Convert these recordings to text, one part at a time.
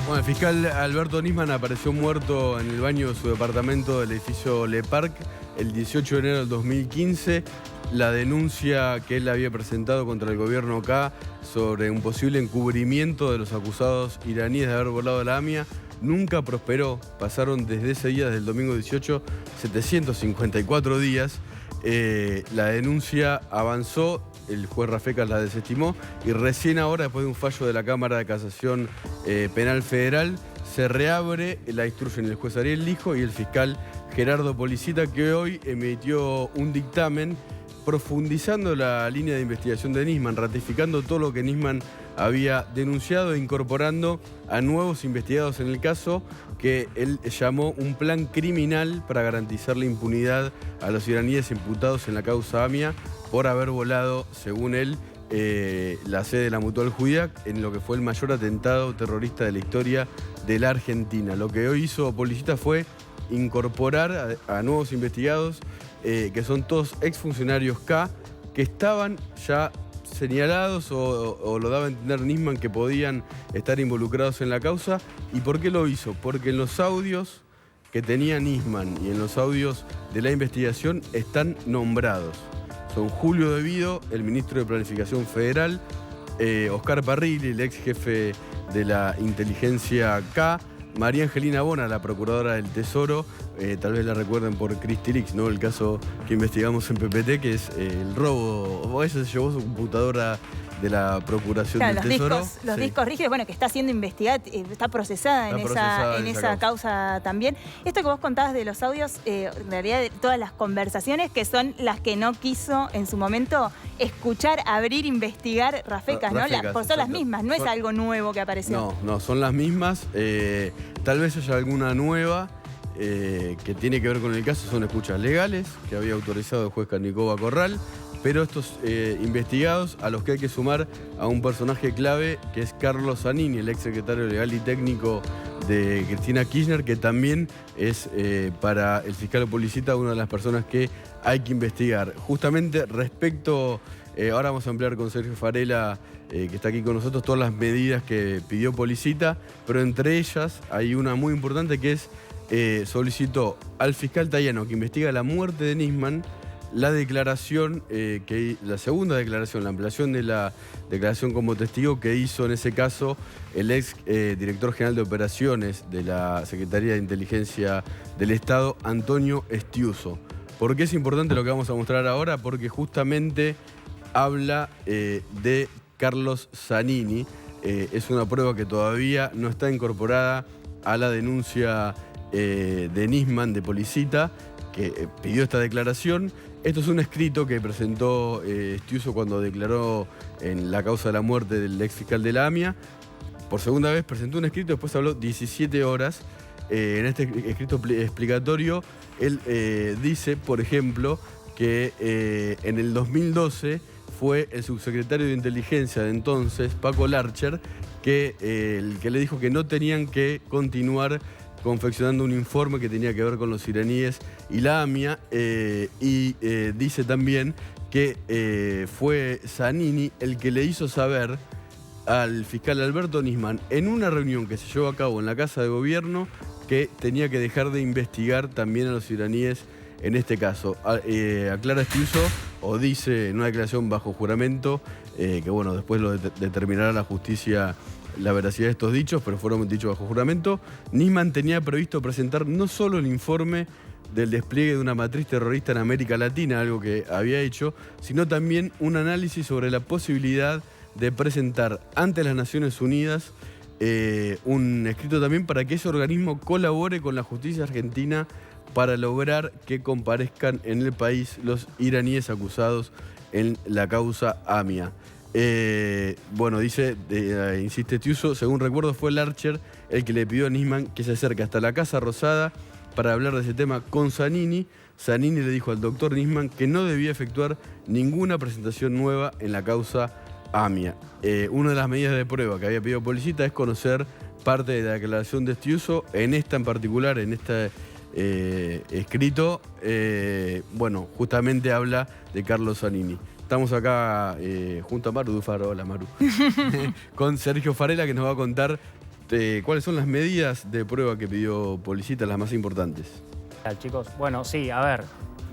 Bueno, el fiscal Alberto Nisman apareció muerto en el baño de su departamento del edificio Le Parc el 18 de enero del 2015. La denuncia que él había presentado contra el gobierno acá sobre un posible encubrimiento de los acusados iraníes de haber volado la AMIA nunca prosperó. Pasaron desde ese día, desde el domingo 18, 754 días. La denuncia avanzó, el juez Rafecas la desestimó y recién ahora, después de un fallo de la Cámara de Casación Penal Federal, se reabre la instrucción el juez Ariel Lijo y el fiscal Gerardo Policita, que hoy emitió un dictamen profundizando la línea de investigación de Nisman, ratificando todo lo que Nisman había denunciado e incorporando a nuevos investigados en el caso que él llamó un plan criminal para garantizar la impunidad a los iraníes imputados en la causa AMIA por haber volado, según él, la sede de la Mutual Judía en lo que fue el mayor atentado terrorista de la historia de la Argentina. Lo que hoy hizo Policita fue incorporar a nuevos investigados que son todos exfuncionarios K, que estaban ya señalados o lo daba a entender Nisman que podían estar involucrados en la causa. ¿Y por qué lo hizo? Porque en los audios que tenía Nisman y en los audios de la investigación están nombrados. Son Julio De Vido, el ministro de Planificación Federal, Oscar Parrilli, el ex jefe de la inteligencia K, María Angelina Bona, la procuradora del Tesoro, tal vez la recuerden por Cristilix, ¿no? El caso que investigamos en PPT, que es el robo, o ella se llevó su computadora de la Procuración del Tesoro. Los discos rígidos, bueno, que está siendo investigada, está procesada en esa causa también. Esto que vos contabas de los audios, en realidad de todas las conversaciones, que son las que no quiso en su momento escuchar, abrir, investigar Rafecas, ¿no? Son las mismas, no es algo nuevo que apareció. No, son las mismas. Tal vez haya alguna nueva que tiene que ver con el caso, son escuchas legales que había autorizado el juez Carnicova Corral. Pero estos investigados, a los que hay que sumar a un personaje clave, que es Carlos Zanini, el ex secretario legal y técnico de Cristina Kirchner, que también es para el fiscal Policita una de las personas que hay que investigar. Justamente respecto, ahora vamos a ampliar con Sergio Farela, que está aquí con nosotros, todas las medidas que pidió Policita, pero entre ellas hay una muy importante que es, solicitó al fiscal Tayano, que investiga la muerte de Nisman, la declaración, la segunda declaración, la ampliación de la declaración como testigo que hizo en ese caso el ex director general de operaciones de la Secretaría de Inteligencia del Estado, Antonio Estiuso. ¿Por qué es importante lo que vamos a mostrar ahora? Porque justamente habla de Carlos Zanini. Es una prueba que todavía no está incorporada a la denuncia de Nisman, de Policita, que pidió esta declaración. Esto es un escrito que presentó Estiuso cuando declaró en la causa de la muerte del ex fiscal de la AMIA. Por segunda vez presentó un escrito, después habló 17 horas. En este escrito explicatorio, él dice, por ejemplo, que en el 2012 fue el subsecretario de Inteligencia de entonces, Paco Larcher, el que le dijo que no tenían que continuar confeccionando un informe que tenía que ver con los iraníes y la AMIA, dice también que fue Zanini el que le hizo saber al fiscal Alberto Nisman en una reunión que se llevó a cabo en la Casa de Gobierno que tenía que dejar de investigar también a los iraníes en este caso. Aclara Estiuso, o dice en una declaración bajo juramento, que bueno, después lo determinará la justicia la veracidad de estos dichos, pero fueron dichos bajo juramento. Nisman tenía previsto presentar no solo el informe del despliegue de una matriz terrorista en América Latina, algo que había hecho, sino también un análisis sobre la posibilidad de presentar ante las Naciones Unidas un escrito también para que ese organismo colabore con la justicia argentina para lograr que comparezcan en el país los iraníes acusados en la causa AMIA. Bueno, dice, insiste Estiuso, según recuerdo fue Larcher el que le pidió a Nisman que se acerque hasta la Casa Rosada para hablar de ese tema con Zanini. Zanini le dijo al doctor Nisman que no debía efectuar ninguna presentación nueva en la causa AMIA. Una de las medidas de prueba que había pedido Policita es conocer parte de la declaración de Estiuso, en esta en particular, en este escrito, bueno, justamente habla de Carlos Zanini. Estamos acá junto a Maru Dufaro, hola Maru, con Sergio Farela, que nos va a contar ¿Cuáles son las medidas de prueba que pidió Policita, las más importantes? Chicos, bueno, sí, a ver,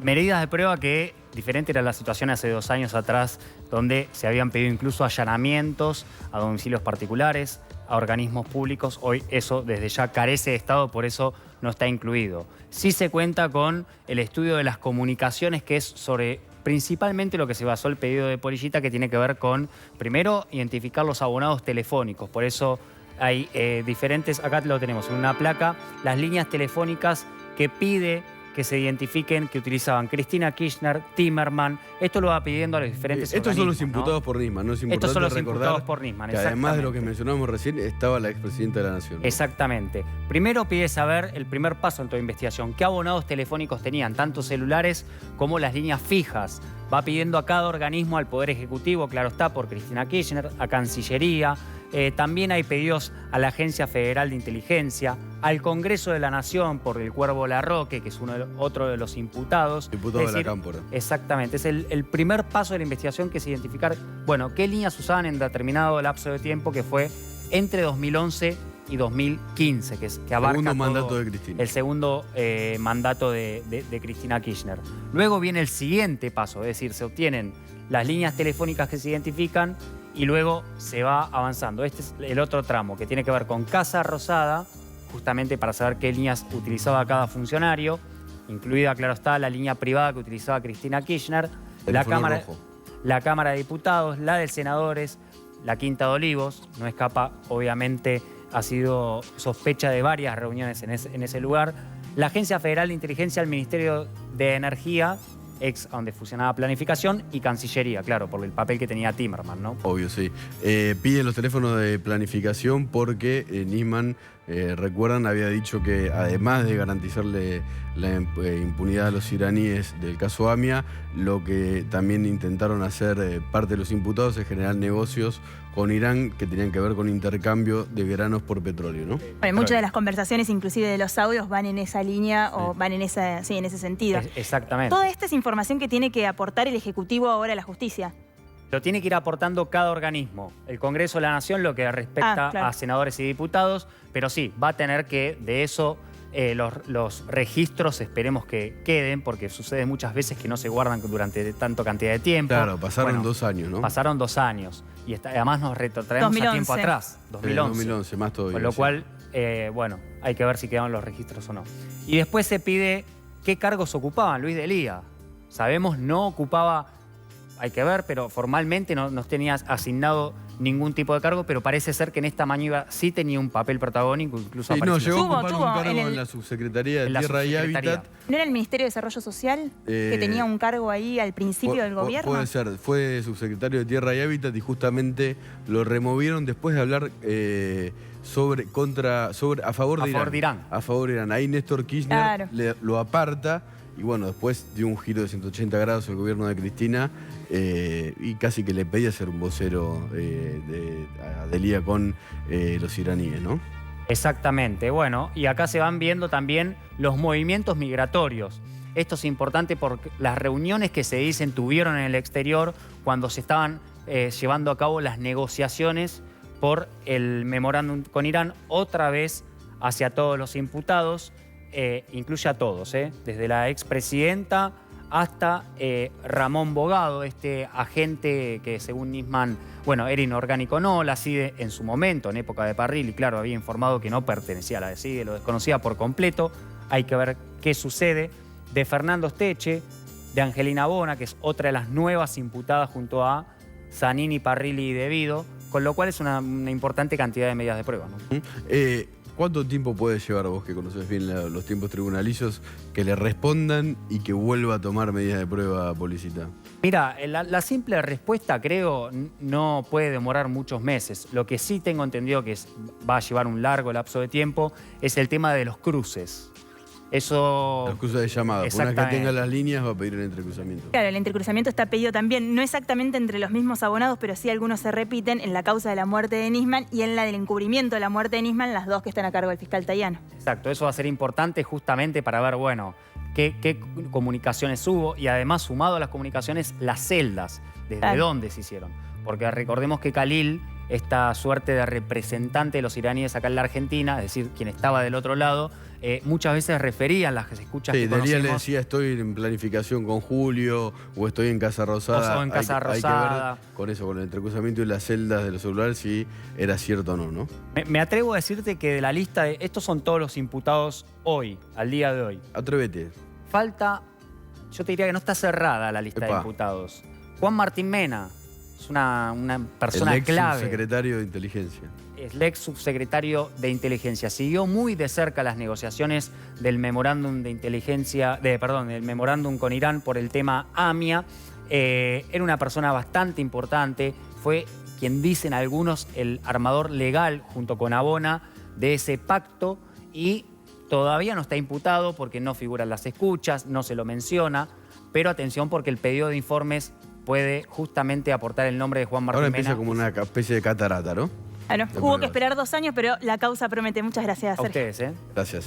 medidas de prueba que diferente era la situación hace 2 años atrás, donde se habían pedido incluso allanamientos a domicilios particulares, a organismos públicos. Hoy eso desde ya carece de Estado, por eso no está incluido. Sí se cuenta con el estudio de las comunicaciones, que es sobre principalmente lo que se basó el pedido de Policita, que tiene que ver con, primero, identificar los abonados telefónicos. Por eso hay diferentes, acá lo tenemos en una placa, las líneas telefónicas que pide que se identifiquen que utilizaban Cristina Kirchner, Timerman. Esto lo va pidiendo a los diferentes Estos son los organismos, imputados por Nisman, ¿no? Es importante Estos son los recordar imputados por Nisman, que además de lo que mencionamos recién, estaba la expresidenta de la Nación, ¿no? Exactamente. Primero pide saber el primer paso en toda investigación. ¿Qué abonados telefónicos tenían? Tanto celulares como las líneas fijas. Va pidiendo a cada organismo, al Poder Ejecutivo, claro está, por Cristina Kirchner, a Cancillería. También hay pedidos a la Agencia Federal de Inteligencia, al Congreso de la Nación por el Cuervo Larroque, que es otro de los imputados. Diputado de la Cámpora. Exactamente. Es el primer paso de la investigación, que es identificar, bueno, qué líneas usaban en determinado lapso de tiempo, que fue entre 2011 y 2015, que abarca segundo mandato de Cristina. El segundo mandato de Cristina Kirchner. Luego viene el siguiente paso, es decir, se obtienen las líneas telefónicas que se identifican y luego se va avanzando. Este es el otro tramo, que tiene que ver con Casa Rosada, justamente para saber qué líneas utilizaba cada funcionario, incluida, claro está, la línea privada que utilizaba Cristina Kirchner, la Cámara de Diputados, la de Senadores, la Quinta de Olivos. No escapa, obviamente, ha sido sospecha de varias reuniones en ese lugar. La Agencia Federal de Inteligencia, el Ministerio de Energía, ex donde funcionaba Planificación, y Cancillería, claro, por el papel que tenía Timerman, ¿no? Obvio, sí. Piden los teléfonos de Planificación porque Nisman, recuerdan, había dicho que además de garantizarle la impunidad a los iraníes del caso AMIA, lo que también intentaron hacer parte de los imputados es generar negocios con Irán que tenían que ver con intercambio de granos por petróleo, ¿no? Bueno, muchas de las conversaciones, inclusive de los audios, van en esa línea o van en ese sentido. Exactamente. Toda esta es información que tiene que aportar el Ejecutivo ahora a la justicia. Lo tiene que ir aportando cada organismo. El Congreso de la Nación, lo que respecta a senadores y diputados, pero sí, va a tener que, de eso, los registros esperemos que queden, porque sucede muchas veces que no se guardan durante tanta cantidad de tiempo. Claro, pasaron 2 años, ¿no? Pasaron 2 años. Y además nos retrotraemos a tiempo atrás, 2011. 2011, más todavía. Con lo cual, bueno, hay que ver si quedaron los registros o no. Y después se pide qué cargos ocupaban Luis Delía. Sabemos, no ocupaba, hay que ver, pero formalmente no tenía asignado ningún tipo de cargo, pero parece ser que en esta maniobra sí tenía un papel protagónico, incluso sí, no, llegó a ocupar un cargo en la Subsecretaría de Tierra y Hábitat. ¿No era el Ministerio de Desarrollo Social que tenía un cargo ahí al principio del gobierno? Puede ser, fue subsecretario de Tierra y Hábitat y justamente lo removieron después de hablar a favor de Irán. A favor de Irán. Ahí Néstor Kirchner lo aparta. Y bueno, después dio un giro de 180 grados el gobierno de Cristina y casi que le pedía ser un vocero a Delía con los iraníes, ¿no? Exactamente. Bueno, y acá se van viendo también los movimientos migratorios. Esto es importante porque las reuniones que se dicen tuvieron en el exterior cuando se estaban llevando a cabo las negociaciones por el memorándum con Irán, otra vez hacia todos los imputados. Incluye a todos, desde la expresidenta hasta Ramón Bogado, este agente que según Nisman, bueno, era inorgánico, no, la CIDE en su momento, en época de Parrilli, claro, había informado que no pertenecía a la CIDE, lo desconocía por completo, hay que ver qué sucede. De Fernando Steche, de Angelina Bona, que es otra de las nuevas imputadas junto a Zanini, Parrilli y Devido, con lo cual es una importante cantidad de medidas de prueba, ¿no? ¿Cuánto tiempo puede llevar vos, que conoces bien los tiempos tribunalicios, que le respondan y que vuelva a tomar medidas de prueba Policita? Mira, la simple respuesta, creo, no puede demorar muchos meses. Lo que sí tengo entendido que va a llevar un largo lapso de tiempo es el tema de los cruces. Eso... Los cruces de llamada. Una vez que tenga las líneas va a pedir el entrecruzamiento. Claro, el entrecruzamiento está pedido también, no exactamente entre los mismos abonados, pero sí algunos se repiten en la causa de la muerte de Nisman y en la del encubrimiento de la muerte de Nisman, las dos que están a cargo del fiscal Tayano. Exacto, eso va a ser importante justamente para ver, bueno, qué comunicaciones hubo y además, sumado a las comunicaciones, las celdas, desde dónde se hicieron. Porque recordemos que Khalil esta suerte de representante de los iraníes acá en la Argentina, es decir, quien estaba del otro lado, muchas veces referían las escuchas que conocemos. Delia le decía, estoy en planificación con Julio, o estoy en Casa Rosada. O en Casa Rosada. Hay que ver con eso, con el entrecruzamiento y las celdas de los celulares, si era cierto o no, ¿no? Me atrevo a decirte que de la lista de... Estos son todos los imputados hoy, al día de hoy. Atrévete. Falta... Yo te diría que no está cerrada la lista de imputados. Juan Martín Mena es una persona clave. El ex subsecretario de Inteligencia. Es el ex subsecretario de Inteligencia. Siguió muy de cerca las negociaciones del memorándum de inteligencia, del memorándum con Irán por el tema AMIA. Era una persona bastante importante. Fue, quien dicen algunos, el armador legal junto con Abona de ese pacto y todavía no está imputado porque no figuran las escuchas, no se lo menciona. Pero atención porque el pedido de informes puede justamente aportar el nombre de Juan Martín Mena. Ahora empieza como una especie de catarata, ¿no? Hubo que esperar 2 años, pero la causa promete. Muchas gracias, Sergio. A ustedes, Gracias.